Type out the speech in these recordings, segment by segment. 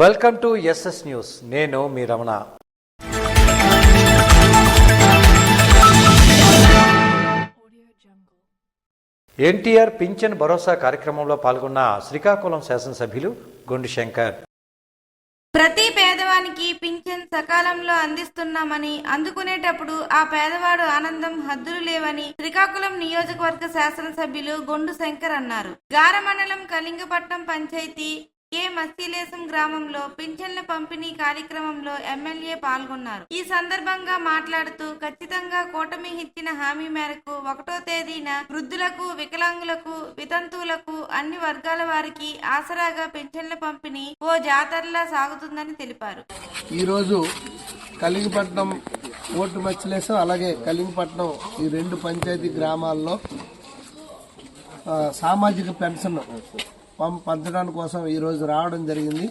Welcome to SS news. నేను మీ Ramana. NTR pension భరోసా కార్యక్రమంలో పాల్గొన్న శ్రీకాకుళం శాసనసభ్యులు గొండు శంకర్. ప్రతి పేదవానికి పింఛన్ సకాలంలో అందిస్తున్నామని, అందుకునేటప్పుడు ఆ పేదవాడు ఆనందం హద్దులు లేవని శ్రీకాకుళం నియోజకవర్గ శాసనసభ్యులు గొండు శంకర్ అన్నారు. గార మండలం కళింగపట్నం పంచాయతీ కె మత్స్యలేశం గ్రామంలో పింఛన్ల పంపిణీ కార్యక్రమంలో ఎమ్మెల్యే పాల్గొన్నారు. ఈ సందర్భంగా మాట్లాడుతూ, ఖచ్చితంగా కూటమి ఇచ్చిన హామీ మేరకు 1వ తేదీన వృద్ధులకు, వికలాంగులకు, వితంతువులకు అన్ని వర్గాల వారికి ఆసరాగా పింఛన్ల పంపిణీ ఓ జాతరలా సాగుతుందని తెలిపారు. ఈరోజు కళింగపట్నం ఓటు మత్స్యలేశం అలాగే కళింగపట్నం ఈ రెండు పంచాయతీ గ్రామాల్లో సామాజిక పెన్షన్ పంచడానికి కోసం ఈరోజు రావడం జరిగింది.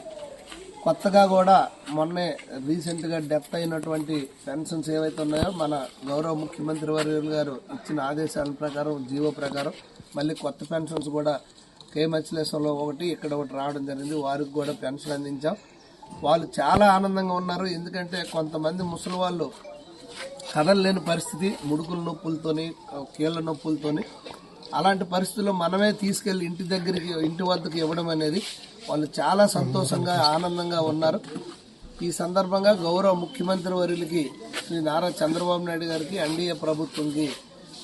కొత్తగా కూడా మొన్నే రీసెంట్గా డెత్ అయినటువంటి పెన్షన్స్ ఏవైతే ఉన్నాయో మన గౌరవ ముఖ్యమంత్రి వర్యులు గారు ఇచ్చిన ఆదేశాల ప్రకారం, జీవో ప్రకారం మళ్ళీ కొత్త పెన్షన్స్ కూడా కే మత్స్యలేశంలో ఒకటి, ఇక్కడ ఒకటి రావడం జరిగింది. వారికి కూడా పెన్షన్ అందించాం. వాళ్ళు చాలా ఆనందంగా ఉన్నారు. ఎందుకంటే కొంతమంది ముసలి వాళ్ళు కదలలేని పరిస్థితి, ముడుకుల నొప్పులతోని, కీళ్ల నొప్పులతోని, అలాంటి పరిస్థితుల్లో మనమే తీసుకెళ్లి ఇంటి వద్దకు ఇవ్వడం అనేది వాళ్ళు చాలా సంతోషంగా, ఆనందంగా ఉన్నారు. ఈ సందర్భంగా గౌరవ ముఖ్యమంత్రి వర్యులకి శ్రీ నారా చంద్రబాబు నాయుడు గారికి, ఎన్డీఏ ప్రభుత్వంకి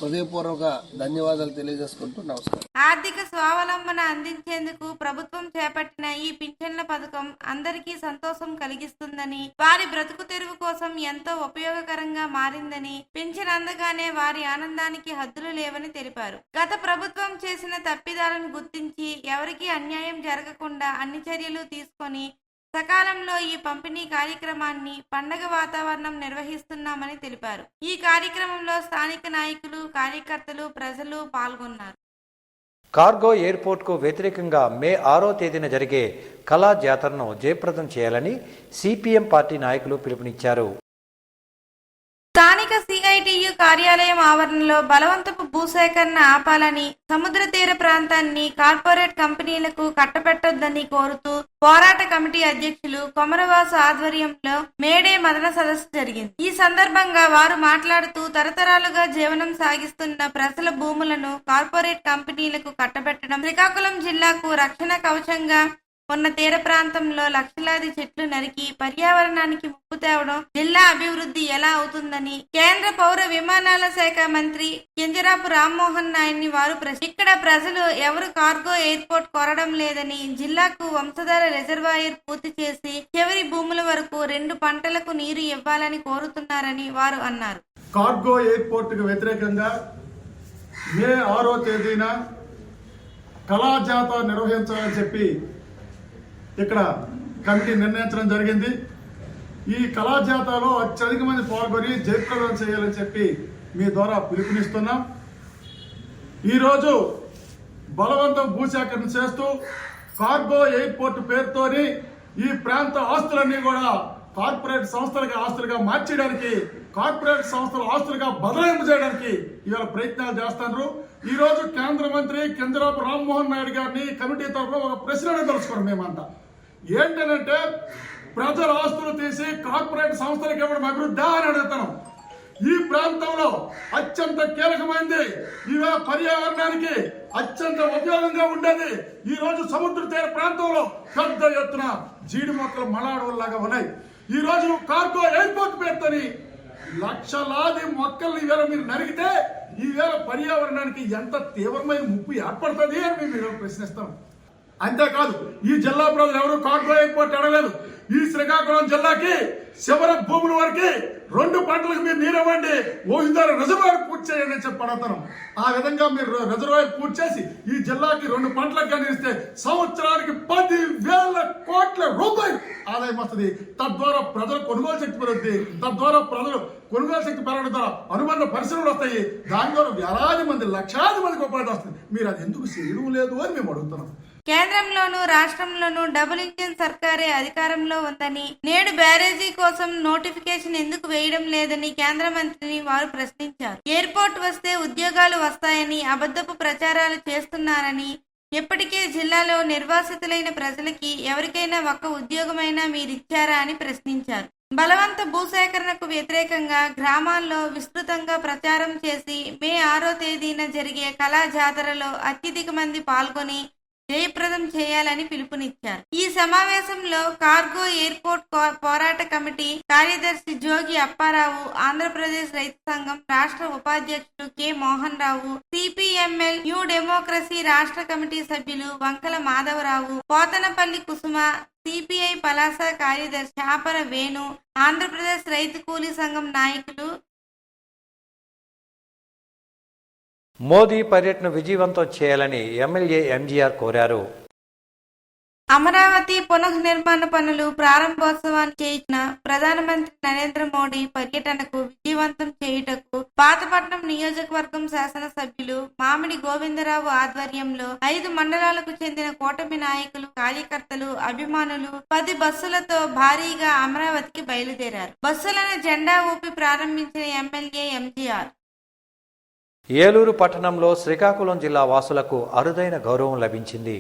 హృదయపూర్వక ధన్యవాదాలు తెలియజేసుకుంటూ నమస్కారం. ఆర్థిక స్వావలంబన అందించేందుకు ప్రభుత్వం చేపట్టిన ఈ పింఛన్ల పథకం అందరికీ సంతోషం కలిగిస్తుందని, వారి బ్రతుకు తెరువు కోసం ఎంతో ఉపయోగకరంగా మారిందని, పింఛన్ అందగానే వారి ఆనందానికి హద్దులు లేవని తెలిపారు. గత ప్రభుత్వం చేసిన తప్పిదాలను గుర్తించి ఎవరికీ అన్యాయం జరగకుండా అన్ని చర్యలు తీసుకొని సకాలంలో ఈ పంపిణీ కార్యక్రమాన్ని పండగ వాతావరణం నిర్వహిస్తున్నామని తెలిపారు. ఈ కార్యక్రమంలో స్థానిక నాయకులు, కార్యకర్తలు, ప్రజలు పాల్గొన్నారు. కార్గో ఎయిర్పోర్ట్కు వ్యతిరేకంగా మే 6వ తేదీన జరిగే కళా జాతరను జయప్రదం చేయాలని సిపిఎం పార్టీ నాయకులు పిలుపునిచ్చారు. స్థానిక సిఐటియు కార్యాలయం ఆవరణలో బలవంతపు భూసేకరణ ఆపాలని, సముద్ర తీర ప్రాంతాన్ని కార్పొరేట్ కంపెనీలకు కట్టబెట్టొద్దని కోరుతూ పోరాట కమిటీ అధ్యక్షులు కొమరవాసు ఆధ్వర్యంలో మేడే మదన సదస్సు జరిగింది. ఈ సందర్భంగా వారు మాట్లాడుతూ, తరతరాలుగా జీవనం సాగిస్తున్న ప్రజల భూములను కార్పొరేట్ కంపెనీలకు కట్టబెట్టడం, శ్రీకాకుళం జిల్లాకు రక్షణ కవచంగా ఉన్న తీర ప్రాంతంలో లక్షలాది చెట్లు నరికి పర్యావరణానికి ముప్పు తేవడం జిల్లా అభివృద్ధి ఎలా అవుతుందని కేంద్ర పౌర విమానాల శాఖ మంత్రి కింజరాపు రామ్మోహన్ నాయుడిని వారు ఇక్కడ ప్రజలు ఎవరు కార్గో ఎయిర్పోర్ట్ కోరడం లేదని, జిల్లాకు వంశధార రిజర్వాయర్ పూర్తి చేసి చివరి భూముల వరకు 2 పంటలకు నీరు ఇవ్వాలని కోరుతున్నారని వారు అన్నారు. కార్గో ఎయిర్పోర్ట్ కు వ్యతిరేకంగా మే 6వ తేదీన కళాజాత నిర్వహించాలని చెప్పి ఇక్కడ కమిటీ నిర్ణయించడం జరిగింది. ఈ కళాజాతలో అత్యధిక మంది పాల్గొని జయప్రదం చేయాలని చెప్పి మీ ద్వారా పిలుపునిస్తున్నాం. ఈరోజు బలవంతం భూసేకరణ చేస్తూ కార్గో ఎయిర్పోర్ట్ పేరుతోని ఈ ప్రాంత ఆస్తులన్నీ కూడా కార్పొరేట్ సంస్థలుగా ఆస్తులుగా మార్చేయడానికి, కార్పొరేట్ సంస్థల ఆస్తులుగా బదలాయింపు చేయడానికి ఇవాళ ప్రయత్నాలు చేస్తున్నారు. ఈ రోజు కేంద్ర మంత్రి కింజరాపు రామ్మోహన్ నాయుడు గారిని కమిటీ తరఫున ఒక ప్రశ్న తెలుసుకున్నాం. మేమంతా ఏంటంటే, ప్రజల ఆస్తులు తీసి కార్పొరేట్ సంస్థలకు ఇవ్వడం అభివృద్ధి అని అడుగుతాం. ఈ ప్రాంతంలో అత్యంత కీలకమైంది, ఇవే పర్యావరణానికి అత్యంత ఉపయోగంగా ఉండేది. ఈ రోజు సముద్ర తీర ప్రాంతంలో పెద్ద ఎత్తున జీడి మొక్కలు మలాడవల్లాగా ఉన్నాయి. ఈ రోజు కార్గో ఎయిర్పోర్ట్ పేరుతోని లక్షలాది మొక్కల్ని ఈవేళ మీరు నరిగితే ఈవేళ పర్యావరణానికి ఎంత తీవ్రమైన ముప్పు ఏర్పడుతుంది అని మేము ప్రశ్నిస్తాం. అంతేకాదు, ఈ జిల్లా ప్రజలు ఎవరు కార్గో ఎయిర్పోర్ట్ అడగలేదు. ఈ శ్రీకాకుళం జిల్లాకి చివరి భూముల వరకు 2 పంటలకు మీరు నీరు ఇవ్వండి, ఓహిందారు రిజర్వాయర్ పూర్తి చేయండి అని చెప్పి అడుగుతాను. ఆ విధంగా మీరు రిజర్వాయర్ పూర్తి చేసి ఈ జిల్లాకి 2 పంటలకు కానీ ఇస్తే సంవత్సరానికి 10,000 కోట్ల రూపాయలు ఆదాయం వస్తుంది. తద్వారా ప్రజల కొనుగోలు శక్తి పెరుగుతుంది. తద్వారా ప్రజలు కొనుగోలు శక్తి పెరగడం ద్వారా అనుబంధ పరిశ్రమలు వస్తాయి. దాని ద్వారా వేలాది మంది, లక్షలాది మందికి ఉపాధి వస్తుంది. మీరు అది ఎందుకు చేయడం లేదు అని మేము అడుగుతున్నాం. కేంద్రంలోనూ రాష్ట్రంలోనూ డబుల్ ఇంజిన్ సర్కారే అధికారంలో ఉందని, నేడు బ్యారేజీ కోసం నోటిఫికేషన్ ఎందుకు వేయడం లేదని కేంద్ర మంత్రిని వారు ప్రశ్నించారు. ఎయిర్పోర్ట్ వస్తే ఉద్యోగాలు వస్తాయని అబద్ధపు ప్రచారాలు చేస్తున్నారని, ఇప్పటికే జిల్లాలో నిర్వాసితులైన ప్రజలకి ఎవరికైనా ఒక్క ఉద్యోగమైనా మీరిచ్చారా అని ప్రశ్నించారు. బలవంత భూసేకరణకు వ్యతిరేకంగా గ్రామాల్లో విస్తృతంగా ప్రచారం చేసి మే 6వ తేదీన జరిగే కళా జాతరలో అత్యధిక మంది పాల్గొని జయప్రదం చేయాలని పిలుపునిచ్చారు. ఈ సమావేశంలో కార్గో ఎయిర్పోర్ట్ పోరాట కమిటీ కార్యదర్శి జోగి అప్పారావు, ఆంధ్రప్రదేశ్ రైతు సంఘం రాష్ట్ర ఉపాధ్యక్షుడు K Mohan Rao, CPML new democracy రాష్ట్ర కమిటీ సభ్యులు వంకల మాధవరావు, పోతనపల్లి కుసుమ, సిపిఐ పలాస కార్యదర్శి చాపర వేణు, ఆంధ్రప్రదేశ్ రైతు కూలీ సంఘం నాయకులు మోదీ పర్యటన విజయవంతం చేయాలని ఎమ్మెల్యే ఎంజీఆర్ కోరారు. అమరావతి పునఃనిర్మాణ పనులు ప్రారంభోత్సవాన్ని చేసిన ప్రధానమంత్రి నరేంద్ర మోడీ పర్యటనకు విజయవంతం చేయుటకు పాతపట్నం నియోజకవర్గం శాసనసభ్యులు మామిడి గోవిందరావు ఆధ్వర్యంలో 5 మండలాలకు చెందిన కూటమి నాయకులు, కార్యకర్తలు, అభిమానులు 10 బస్సులతో భారీగా అమరావతికి బయలుదేరారు. బస్సులను జెండా ఊపి ప్రారంభించిన ఎమ్మెల్యే ఎంజీఆర్ ఏలూరు పట్టణంలో శ్రీకాకుళం జిల్లా వాసులకు అరుదైన గౌరవం లభించింది.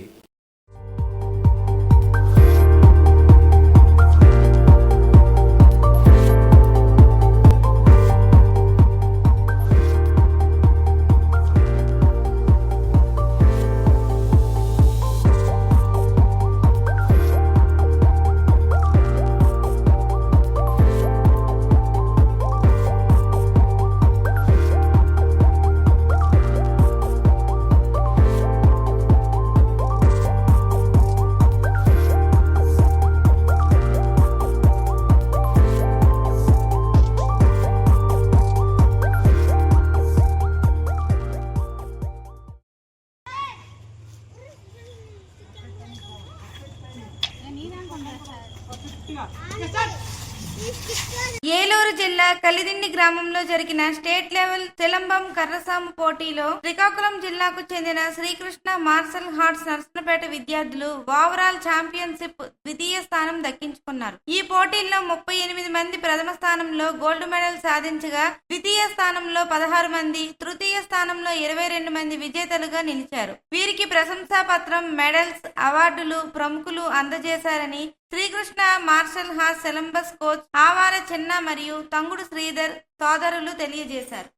ఏలూరు జిల్లా కలిదిండి గ్రామంలో జరిగిన స్టేట్ లెవెల్ సిలంబం కర్రసాము పోటీలో శ్రీకాకుళం జిల్లాకు చెందిన శ్రీకృష్ణ మార్షల్ ఆర్ట్స్ నర్సనపేట విద్యార్థులు ఓవరాల్ ఛాంపియన్షిప్ ద్వితీయ స్థానం దక్కించుకున్నారు. ఈ పోటీల్లో 38 మంది ప్రథమ స్థానంలో గోల్డ్ మెడల్ సాధించగా ద్వితీయ స్థానంలో 16 మంది, తృతీయ స్థానంలో 22 మంది విజేతలుగా నిలిచారు. వీరికి ప్రశంసా పత్రం, మెడల్స్, అవార్డులు ప్రముఖులు అందజేశారని శ్రీకృష్ణ మార్షల్ ఆర్ట్స్ సిలంబస్ కోచ్ ఆవార చిన్న మరియు తంగుడు శ్రీధర్ సోదరులు తెలియజేశారు.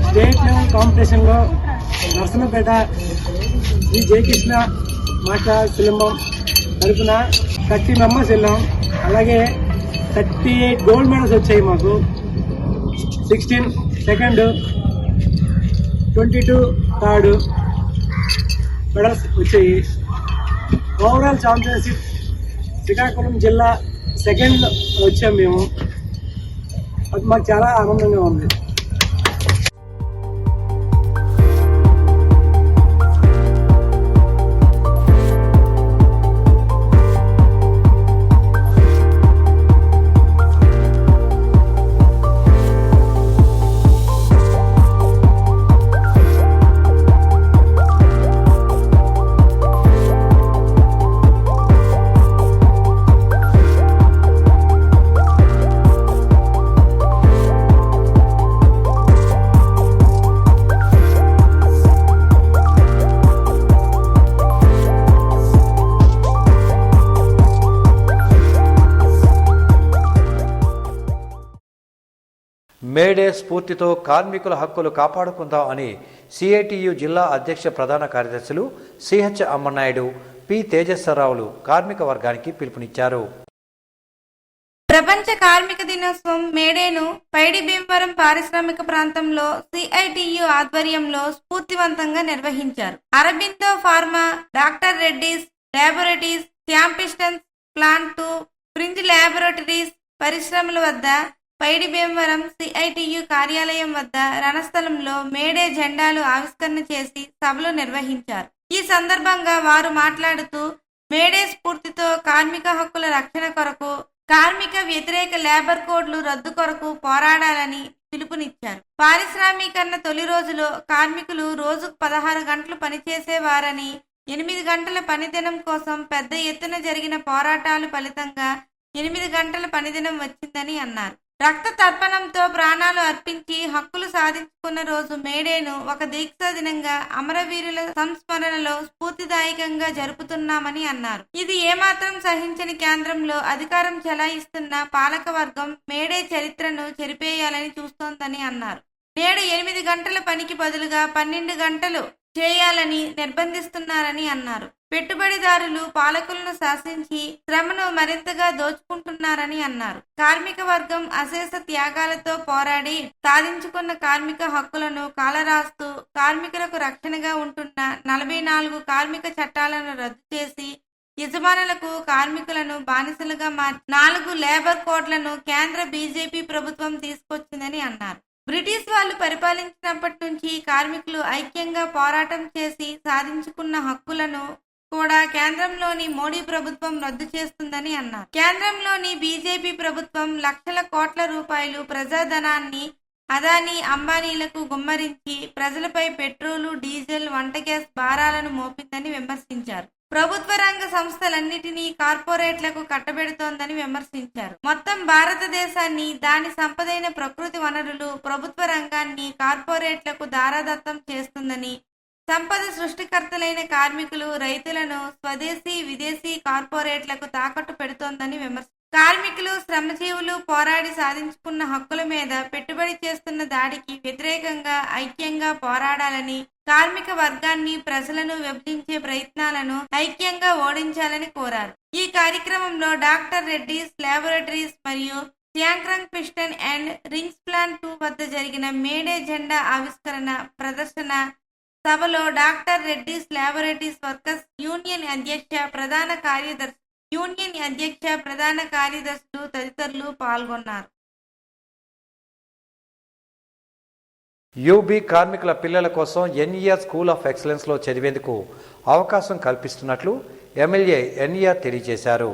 స్టేట్ లెవెల్ కాంపిటీషన్ లో నర్సనపేట శ్రీ జయకృష్ణ మార్షల్ సిలంబం తరఫున 30 మెంబర్స్ వెళ్ళాం. అలాగే 38 గోల్డ్ మెడల్స్ వచ్చాయి మాకు. 16 సెకండ్, 22 థర్డ్ మెడల్స్ వచ్చాయి. ఓవరాల్ ఛాంపియన్షిప్ శ్రీకాకుళం జిల్లా సెకండ్ వచ్చాం మేము. అది మాకు చాలా ఆనందంగా ఉంది. మేడే స్ఫూర్తితో కార్మికుల హక్కులు కాపాడుకుందాం అని సిఐటియు జిల్లా అధ్యక్ష ప్రధాన కార్యదర్శులు సిహెచ్ అమ్మనాయుడు, పి తేజస్వరరావులు కార్మిక వర్గానికి పిలుపునిచ్చారు. ప్రపంచ కార్మిక దినోత్సవం మేడేను పైడి భీమవరం పారిశ్రామిక ప్రాంతంలో సిఐటియు ఆధ్వర్యంలో స్ఫూర్తివంతంగా నిర్వహించారు. Aurobindo pharma, doctor Reddy's laboratories, క్యాంపిస్టన్స్ ప్లాంట్ 2, ఫ్రింజ్ ల్యాబొరేటరీస్ పరిశ్రమల వద్ద, పైడి భీమవరం సిఐటియు కార్యాలయం వద్ద రణస్థలంలో మేడే జెండాలు ఆవిష్కరణ చేసి సభలు నిర్వహించారు. ఈ సందర్భంగా వారు మాట్లాడుతూ మేడే స్ఫూర్తితో కార్మిక హక్కుల రక్షణ కొరకు, కార్మిక వ్యతిరేక లేబర్ కోడ్లు రద్దు కొరకు పోరాడాలని పిలుపునిచ్చారు. పారిశ్రామీకరణ తొలి రోజులో కార్మికులు రోజుకు 16 గంటలు పనిచేసేవారని, 8 గంటల పనిదినం కోసం పెద్ద ఎత్తున జరిగిన పోరాటాలు ఫలితంగా 8 గంటల పనిదినం వచ్చిందని అన్నారు. రక్త తర్పణంతో ప్రాణాలు అర్పించి హక్కులు సాధించుకున్న రోజు మేడేను ఒక దీక్షా దినంగా అమరవీరుల సంస్మరణలో స్ఫూర్తిదాయకంగా జరుపుతున్నామని అన్నారు. ఇది ఏమాత్రం సహించని కేంద్రంలో అధికారం చెలాయిస్తున్న పాలక వర్గం మేడే చరిత్రను చెరిపేయాలని చూస్తోందని అన్నారు. నేడు 8 గంటల పనికి బదులుగా 12 గంటలు చేయాలని నిర్బంధిస్తున్నారని అన్నారు. పెట్టుబడిదారులు పాలకులను శాసించి శ్రమను మరింతగా దోచుకుంటున్నారని అన్నారు. కార్మిక వర్గం అశేష త్యాగాలతో పోరాడి సాధించుకున్న కార్మిక హక్కులను కాలరాస్తూ కార్మికులకు రక్షణగా ఉంటున్న 44 కార్మిక చట్టాలను రద్దు చేసి యజమానులకు కార్మికులను బానిసలుగా మార్చి 4 లేబర్ కోడ్లను కేంద్ర బీజేపీ ప్రభుత్వం తీసుకొచ్చిందని అన్నారు. బ్రిటిష్ వాళ్ళు పరిపాలించినప్పటి నుంచి కార్మికులు ఐక్యంగా పోరాటం చేసి సాధించుకున్న హక్కులను కూడా కేంద్రంలోని మోడీ ప్రభుత్వం రద్దు చేస్తుందని అన్నారు. కేంద్రంలోని బీజేపీ ప్రభుత్వం లక్షల కోట్ల రూపాయలు ప్రజాధనాన్ని అదానీ అంబానీలకు గుమ్మరించి ప్రజలపై పెట్రోలు, డీజిల్, వంట గ్యాస్ భారాలను మోపిందని విమర్శించారు. ప్రభుత్వ రంగ సంస్థలన్నిటినీ కార్పొరేట్లకు కట్టబెడుతోందని విమర్శించారు. మొత్తం భారతదేశాన్ని, దాని సంపదైన ప్రకృతి వనరులు, ప్రభుత్వ రంగాన్ని కార్పొరేట్లకు దారాదత్తం చేస్తుందని, సంపద సృష్టికర్తలైన కార్మికులు, రైతులను స్వదేశీ, విదేశీ కార్పొరేట్లకు తాకట్టు పెడుతోందని విమర్శించారు. కార్మికులు, శ్రమజీవులు పోరాడి సాధించుకున్న హక్కుల మీద పెట్టుబడి చేస్తున్న దాడికి వ్యతిరేకంగా ఐక్యంగా పోరాడాలని, కార్మిక వర్గాన్ని, ప్రజలను విభజించే ప్రయత్నాలను ఐక్యంగా ఓడించాలని కోరారు. ఈ కార్యక్రమంలో డాక్టర్ రెడ్డిస్ ల్యాబొరేటరీస్ మరియు శ్యాంక్రంగ్ పిస్టన్ అండ్ రింగ్స్ ప్లాంట్ 2 వద్ద జరిగిన మేడే జెండా ఆవిష్కరణ ప్రదర్శన సభలో doctor Reddy's laboratories workers union అధ్యక్ష ప్రధాన కార్యదర్శులు తదితరులు పాల్గొన్నారు. యూబీ కార్మికుల పిల్లల కోసం ఎన్ఈఆర్ స్కూల్ ఆఫ్ ఎక్సలెన్స్ లో చదివేందుకు అవకాశం కల్పిస్తున్నట్లు ఎమ్మెల్యే ఎన్ఈఆర్ తెలియజేశారు.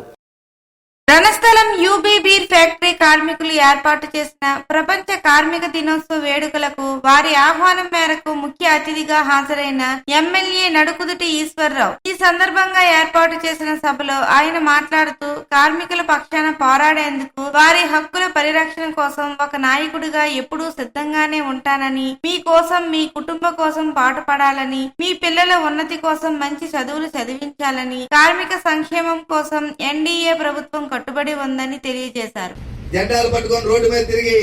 రణస్థలం యూబీ బీర్ ఫ్యాక్టరీ కార్మికులు ఏర్పాటు చేసిన ప్రపంచ కార్మిక దినోత్సవ వేడుకలకు వారి ఆహ్వానం మేరకు ముఖ్య అతిథిగా హాజరైన ఎమ్మెల్యే నడుకుదుటి ఈశ్వర్రావు ఈ సందర్భంగా ఏర్పాటు చేసిన సభలో ఆయన మాట్లాడుతూ కార్మికుల పక్షాన పోరాడేందుకు, వారి హక్కుల పరిరక్షణ కోసం ఒక నాయకుడిగా ఎప్పుడూ సిద్ధంగానే ఉంటానని, మీ కోసం, మీ కుటుంబం కోసం పాటుపడాలని, మీ పిల్లల ఉన్నతి కోసం మంచి చదువులు చదివించాలని, కార్మిక సంక్షేమం కోసం ఎన్డీఏ ప్రభుత్వం కట్టుబడి ఉందని తెలియజేశారు. జెండాలు పట్టుకొని రోడ్డు మీద తిరిగి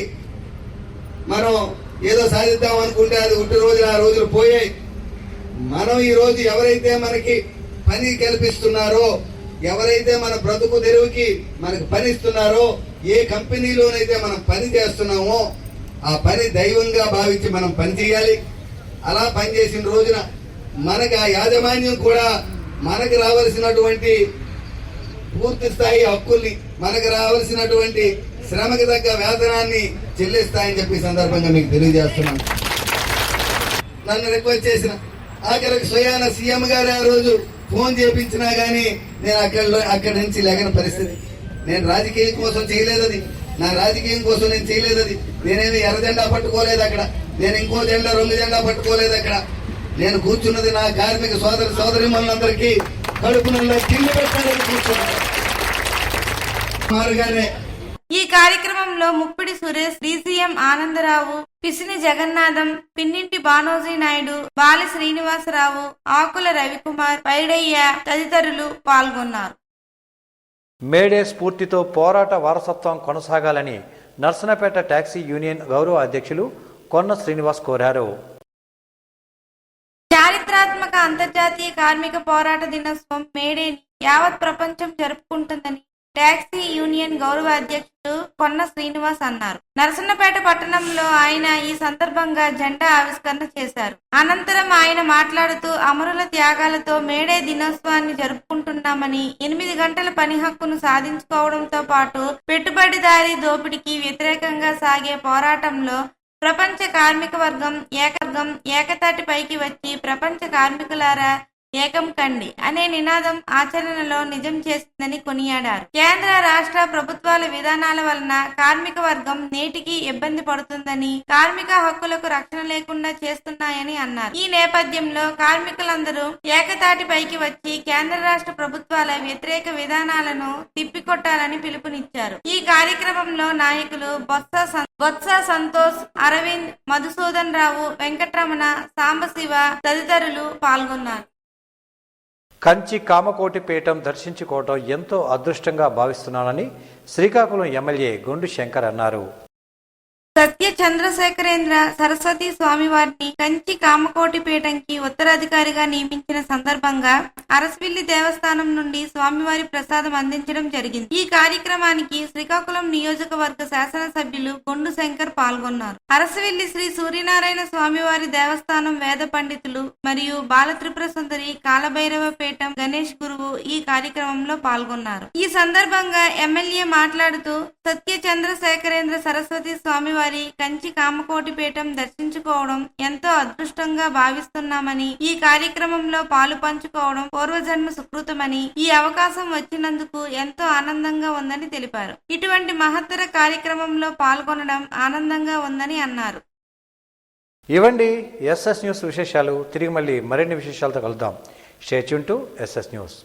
మనం ఏదో సాధిద్దాం అనుకుంటే అది ఒకటి రోజులు ఆ రోజులు పోయాయి. మనం ఈ రోజు ఎవరైతే మనకి పని కల్పిస్తున్నారో, ఎవరైతే మన బ్రతుకు తెరువుకి మనకు పని ఇస్తున్నారో, ఏ కంపెనీలోనైతే మనం పని చేస్తున్నామో ఆ పని దైవంగా భావించి మనం పని చేయాలి. అలా పనిచేసిన రోజున మనకు ఆ యాజమాన్యం కూడా మనకు రావాల్సినటువంటి పూర్తి స్థాయి హక్కుల్ని, మనకు రావాల్సినటువంటి శ్రమకి తగ్గ వేతనాన్ని చెల్లిస్తాయని చెప్పి సందర్భంగా మీకు తెలియజేస్తున్నాను. నన్ను రిక్వెస్ట్ చేసిన ఆఖరికి స్వయాన సీఎం గారు ఆ రోజు ఫోన్ చేపించినా గానీ నేను అక్కడి నుంచి లేకని పరిస్థితి. నేను రాజకీయం కోసం చేయలేదు అది, నా రాజకీయం కోసం నేను చేయలేదు అది. నేనేమి ఎర్ర జెండా పట్టుకోలేదు అక్కడ, నేను ఇంకో జెండా, 2 జెండా పట్టుకోలేదు అక్కడ. నేను కూర్చున్నది నా కార్మిక సోదరిమణులందరికీ కడుపునల్లో తిండి పెట్టాలని కూర్చున్నాను. ఈ కార్యక్రమంలో ముప్పిడి సురేష్, డీసీఎం ఆనందరావు, పిసిని జగన్నాథం, పిన్నింటి బానోజీ నాయుడు, బాలి శ్రీనివాసరావు, ఆకుల రవికుమార్, పైడయ్య తదితరులు పాల్గొన్నారు. మేడే స్ఫూర్తితో పోరాట వారసత్వం కొనసాగాలని నర్సనపేట టాక్సీ యూనియన్ గౌరవ అధ్యక్షులు కొన్న శ్రీనివాస్ కోరారు. చారిత్రాత్మక అంతర్జాతీయ కార్మిక పోరాట దినోత్సవం మేడేని యావత్ ప్రపంచం జరుపుకుంటుందని టాక్సీ యూనియన్ గౌరవ అధ్యక్షుడు కొన్న శ్రీనివాస్ అన్నారు. నరసన్నపేట పట్టణంలో ఆయన ఈ సందర్భంగా జెండా ఆవిష్కరణ చేశారు. అనంతరం ఆయన మాట్లాడుతూ అమరుల త్యాగాలతో మేడే దినోత్సవాన్ని జరుపుకుంటున్నామని, 8 గంటల పని హక్కును సాధించుకోవడంతో పాటు పెట్టుబడిదారీ దోపిడీకి వ్యతిరేకంగా సాగే పోరాటంలో ప్రపంచ కార్మిక వర్గం ఏకతాటిపైకి వచ్చి ప్రపంచ కార్మికులారా ఏకం కండి అనే నినాదం ఆచరణలో నిజం చేసిందని కొనియాడారు. కేంద్ర రాష్ట్ర ప్రభుత్వాల విధానాల వలన కార్మిక వర్గం నేటికి ఇబ్బంది పడుతుందని, కార్మిక హక్కులకు రక్షణ లేకుండా చేస్తున్నాయని అన్నారు. ఈ నేపథ్యంలో కార్మికులందరూ ఏకతాటిపైకి వచ్చి కేంద్ర రాష్ట్ర ప్రభుత్వాల వ్యతిరేక విధానాలను తిప్పికొట్టాలని పిలుపునిచ్చారు. ఈ కార్యక్రమంలో నాయకులు బొత్స సంతోష్, అరవింద్, మధుసూదన్ రావు, వెంకటరమణ, సాంబశివ తదితరులు పాల్గొన్నారు. కంచి కామకోటి పీఠం దర్శించుకోవటం ఎంతో అదృష్టంగా భావిస్తున్నానని శ్రీకాకుళం ఎమ్మెల్యే గొండు శంకర్ అన్నారు. సత్య చంద్రశేఖరేంద్ర సరస్వతి స్వామివారిని కంచి కామకోటి పీఠంకి ఉత్తరాధికారిగా నియమించిన సందర్భంగా అరసవిల్లి దేవస్థానం నుండి స్వామివారి ప్రసాదం అందించడం జరిగింది. ఈ కార్యక్రమానికి శ్రీకాకుళం నియోజకవర్గ శాసనసభ్యులు గొండు శంకర్ పాల్గొన్నారు. అరసవిల్లి శ్రీ సూర్యనారాయణ స్వామివారి దేవస్థానం వేద పండితులు మరియు బాలత్రిపుర సుందరి కాలభైరవ పీఠం గణేష్ గురువు ఈ కార్యక్రమంలో పాల్గొన్నారు. ఈ సందర్భంగా ఎమ్మెల్యే మాట్లాడుతూ సత్య చంద్రశేఖరేంద్ర సరస్వతి స్వామివారి కంచి కామకోటి పీఠం దర్శించుకోవడం ఎంతో అదృష్టంగా భావిస్తున్నామని, ఈ కార్యక్రమంలో పాలు పంచుకోవడం పూర్వజన్మ సుకృతమని, ఈ అవకాశం వచ్చినందుకు ఎంతో ఆనందంగా ఉందని తెలిపారు. ఇటువంటి మహత్తర కార్యక్రమంలో పాల్గొనడం ఆనందంగా ఉందని అన్నారు. ఇవండి ఎస్ఎస్ న్యూస్ విశేషాలు. తిరిగి మళ్ళీ మరిన్ని విశేషాలతో కలుద్దాం. Stay tune to SS news.